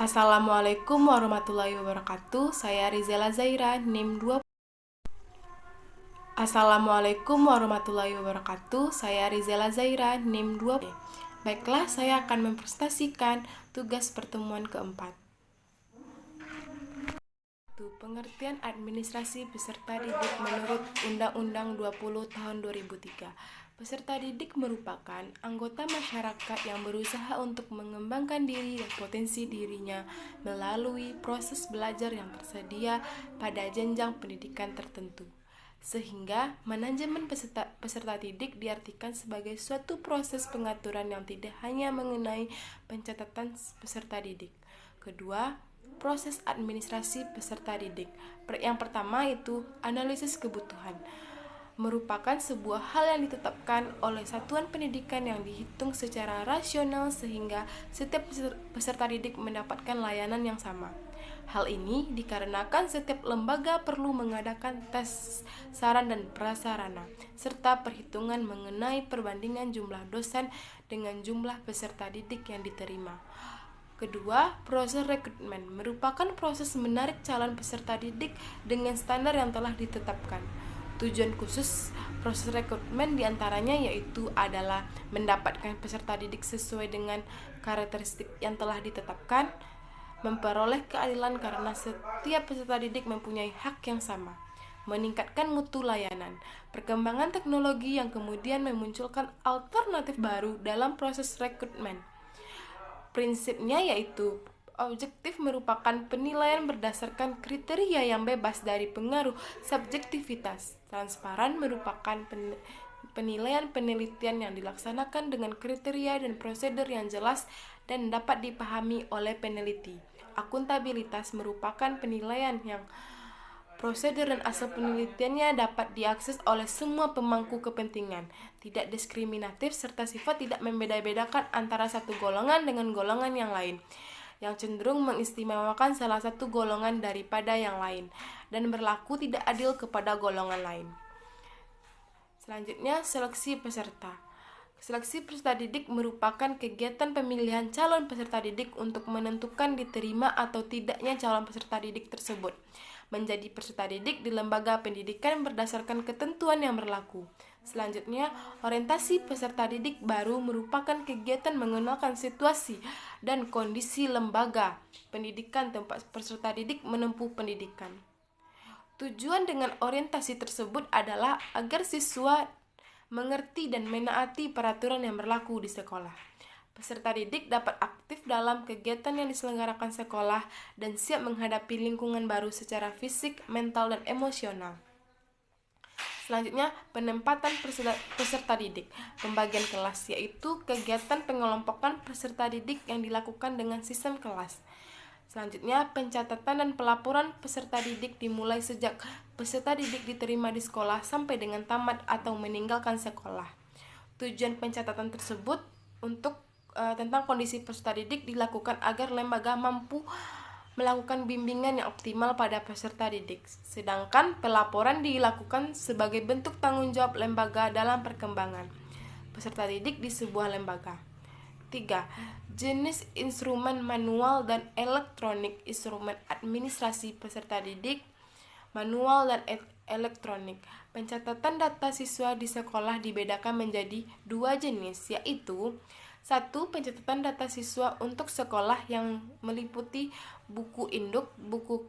Assalamualaikum warahmatullahi wabarakatuh. Saya Rizela Zaira, NIM 20. Assalamualaikum warahmatullahi wabarakatuh. Saya Rizela Zaira, NIM 20. Baiklah, saya akan mempresentasikan tugas pertemuan keempat. Pengertian administrasi peserta didik menurut Undang-Undang 20 Tahun 2003. Peserta didik merupakan anggota masyarakat yang berusaha untuk mengembangkan diri dan potensi dirinya melalui proses belajar yang tersedia pada jenjang pendidikan tertentu. Sehingga manajemen peserta didik diartikan sebagai suatu proses pengaturan yang tidak hanya mengenai pencatatan peserta didik. Kedua, proses administrasi peserta didik. Yang pertama itu analisis kebutuhan. Merupakan sebuah hal yang ditetapkan oleh satuan pendidikan yang dihitung secara rasional sehingga setiap peserta didik mendapatkan layanan yang sama. Hal ini dikarenakan setiap lembaga perlu mengadakan tes saran dan prasarana, serta perhitungan mengenai perbandingan jumlah dosen dengan jumlah peserta didik yang diterima. Kedua, proses rekrutmen merupakan proses menarik calon peserta didik dengan standar yang telah ditetapkan. Tujuan khusus proses rekrutmen diantaranya yaitu adalah mendapatkan peserta didik sesuai dengan karakteristik yang telah ditetapkan, memperoleh keadilan karena setiap peserta didik mempunyai hak yang sama, meningkatkan mutu layanan, perkembangan teknologi yang kemudian memunculkan alternatif baru dalam proses rekrutmen. Prinsipnya yaitu objektif merupakan penilaian berdasarkan kriteria yang bebas dari pengaruh subjektivitas. Transparan merupakan penilaian penelitian yang dilaksanakan dengan kriteria dan prosedur yang jelas dan dapat dipahami oleh peneliti. Akuntabilitas merupakan penilaian yang prosedur dan asal penelitiannya dapat diakses oleh semua pemangku kepentingan, tidak diskriminatif, serta sifat tidak membeda-bedakan antara satu golongan dengan golongan yang lain, yang cenderung mengistimewakan salah satu golongan daripada yang lain, dan berlaku tidak adil kepada golongan lain. Selanjutnya, seleksi peserta. Seleksi peserta didik merupakan kegiatan pemilihan calon peserta didik untuk menentukan diterima atau tidaknya calon peserta didik tersebut menjadi peserta didik di lembaga pendidikan berdasarkan ketentuan yang berlaku. Selanjutnya, orientasi peserta didik baru merupakan kegiatan mengenalkan situasi dan kondisi lembaga pendidikan tempat peserta didik menempuh pendidikan. Tujuan dengan orientasi tersebut adalah agar siswa mengerti dan menaati peraturan yang berlaku di sekolah. Peserta didik dapat aktif dalam kegiatan yang diselenggarakan sekolah dan siap menghadapi lingkungan baru secara fisik, mental, dan emosional. Selanjutnya, penempatan peserta didik. Pembagian kelas yaitu kegiatan pengelompokan peserta didik yang dilakukan dengan sistem kelas. Selanjutnya, pencatatan dan pelaporan peserta didik dimulai sejak peserta didik diterima di sekolah sampai dengan tamat atau meninggalkan sekolah. Tujuan pencatatan tersebut tentang kondisi peserta didik dilakukan agar lembaga mampu melakukan bimbingan yang optimal pada peserta didik. Sedangkan pelaporan dilakukan sebagai bentuk tanggung jawab lembaga dalam perkembangan peserta didik di sebuah lembaga. 3. Jenis instrumen manual dan elektronik. Instrumen administrasi peserta didik, manual dan elektronik. Pencatatan data siswa di sekolah dibedakan menjadi 2 jenis, yaitu 1. Pencatatan data siswa untuk sekolah yang meliputi buku induk, buku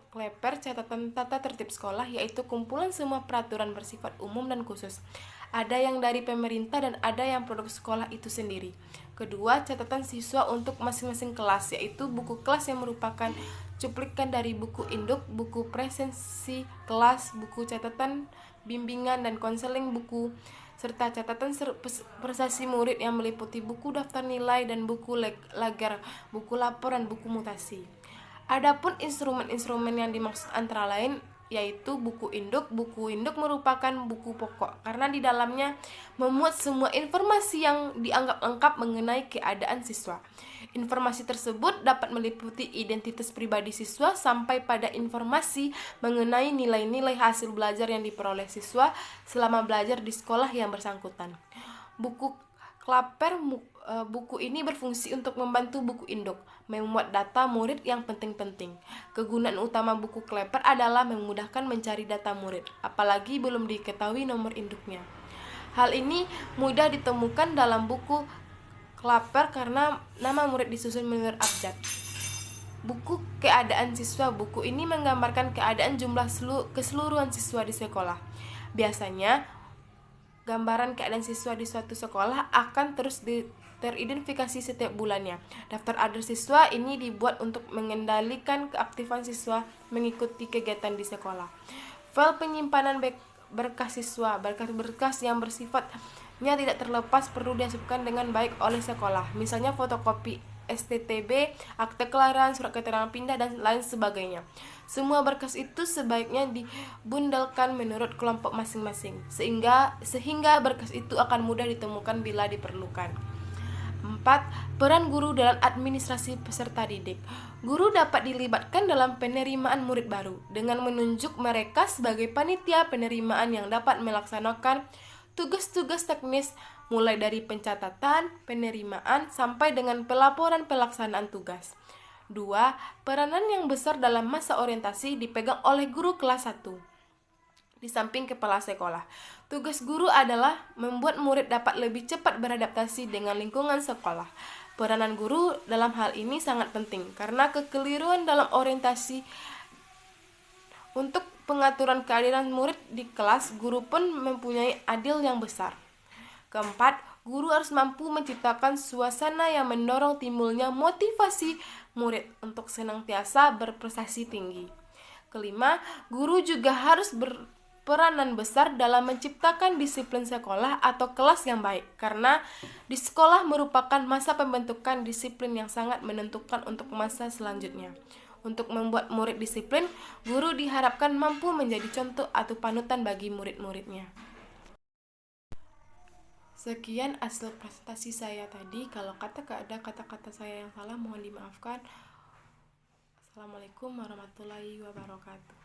kleper, catatan tata tertib sekolah, yaitu kumpulan semua peraturan bersifat umum dan khusus. Ada yang dari pemerintah dan ada yang produk sekolah itu sendiri. Kedua, catatan siswa untuk masing-masing kelas, yaitu buku kelas yang merupakan cuplikan dari buku induk, buku presensi kelas, buku catatan bimbingan dan konseling buku, serta catatan prestasi murid yang meliputi buku daftar nilai dan buku lagar, buku laporan, buku mutasi. Adapun instrumen-instrumen yang dimaksud antara lain yaitu buku induk. Buku induk merupakan buku pokok karena di dalamnya memuat semua informasi yang dianggap lengkap mengenai keadaan siswa. Informasi tersebut dapat meliputi identitas pribadi siswa sampai pada informasi mengenai nilai-nilai hasil belajar yang diperoleh siswa selama belajar di sekolah yang bersangkutan. Buku Buku ini berfungsi untuk membantu buku induk, memuat data murid yang penting-penting. Kegunaan utama buku Kleper adalah memudahkan mencari data murid, apalagi belum diketahui nomor induknya. Hal ini mudah ditemukan dalam buku Kleper karena nama murid disusun menurut abjad. Buku keadaan siswa. Buku ini menggambarkan keadaan jumlah keseluruhan siswa di sekolah. Biasanya, gambaran keadaan siswa di suatu sekolah akan terus teridentifikasi setiap bulannya. Daftar address siswa ini dibuat untuk mengendalikan keaktifan siswa mengikuti kegiatan di sekolah. File penyimpanan berkas siswa. Berkas-berkas yang bersifatnya tidak terlepas perlu dimasukkan dengan baik oleh sekolah. Misalnya fotokopi STTB, akte kelahiran, surat keterangan pindah, dan lain sebagainya. Semua berkas itu sebaiknya dibundelkan menurut kelompok masing-masing, sehingga berkas itu akan mudah ditemukan bila diperlukan. 4. Peran guru dalam administrasi peserta didik. Guru dapat dilibatkan dalam penerimaan murid baru dengan menunjuk mereka sebagai panitia penerimaan yang dapat melaksanakan tugas-tugas teknis mulai dari pencatatan, penerimaan, sampai dengan pelaporan pelaksanaan tugas. 2. Peranan yang besar dalam masa orientasi dipegang oleh guru kelas 1. Di samping kepala sekolah, tugas guru adalah membuat murid dapat lebih cepat beradaptasi dengan lingkungan sekolah. Peranan guru dalam hal ini sangat penting karena kekeliruan dalam orientasi untuk pengaturan keadilan murid di kelas, guru pun mempunyai andil yang besar. Keempat, guru harus mampu menciptakan suasana yang mendorong timbulnya motivasi murid untuk senantiasa berprestasi tinggi. Kelima, guru juga harus berperanan besar dalam menciptakan disiplin sekolah atau kelas yang baik, karena di sekolah merupakan masa pembentukan disiplin yang sangat menentukan untuk masa selanjutnya. Untuk membuat murid disiplin, guru diharapkan mampu menjadi contoh atau panutan bagi murid-muridnya. Sekian hasil presentasi saya tadi. Kalau ada kata-kata saya yang salah, mohon dimaafkan. Assalamualaikum warahmatullahi wabarakatuh.